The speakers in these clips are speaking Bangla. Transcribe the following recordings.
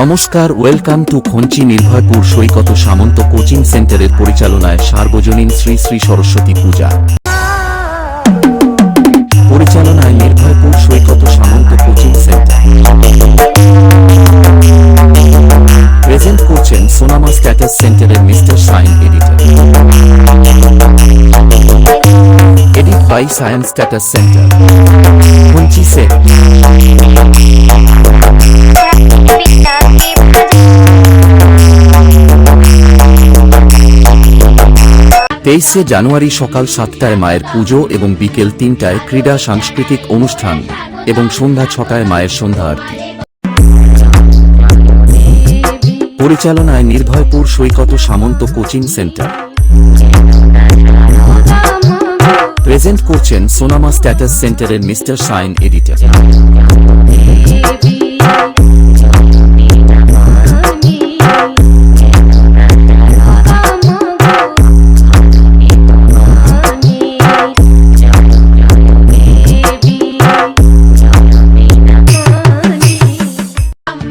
নমস্কার, welcome to Khanchi Nirbhoypur Saikat Samanta coaching সেন্টারের পরিচালনায় সার্বজনীন শ্রী শ্রী সরস্বতী পূজা। পরিচালনায় Nirbhoypur Saikat Samanta coaching center. Present করছেন সোনামা স্ট্যাটাস সেন্টারের mister sign editor. Edit by science status center, Khanchi set. 23শে জানুয়ারি সকাল 7টায় মায়ের পুজো এবং বিকেল 3টায় ক্রীড়া সাংস্কৃতিক অনুষ্ঠান এবং সন্ধ্যা 6টায় মায়ের সন্ধ্যা আরতি। পরিচালনায় Nirbhoypur Saikat Samanta coaching center. Present করছেন সোনামা স্ট্যাটাস সেন্টারের মিস্টার সাইন এডিটর।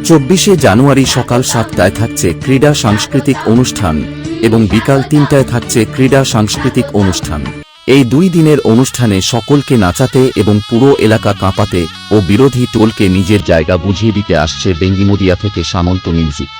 চব্বিশে জানুয়ারি সকাল 7টায় থাকছে ক্রীড়া সাংস্কৃতিক অনুষ্ঠান এবং বিকাল 3টায় থাকছে ক্রীড়া সাংস্কৃতিক অনুষ্ঠান। এই 2 দিনের অনুষ্ঠানে সকলকে নাচাতে এবং পুরো এলাকা কাঁপাতে ও বিরোধী টোলকে নিজের জায়গা বুঝিয়ে দিতে আসছে বেঙ্গিমোদিয়া থেকে Samanta music.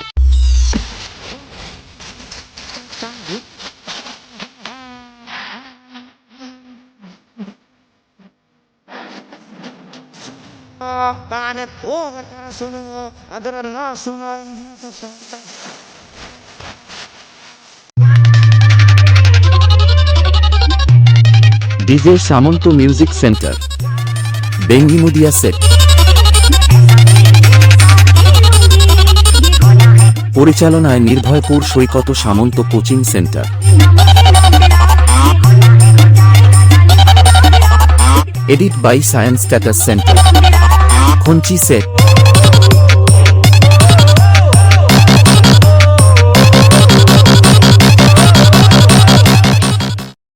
DJ Samanta music center, Bengimodia set. পরিচালনায় Nirbhoypur Saikat Samanta coaching center. Edit by science status center, Khanchi set.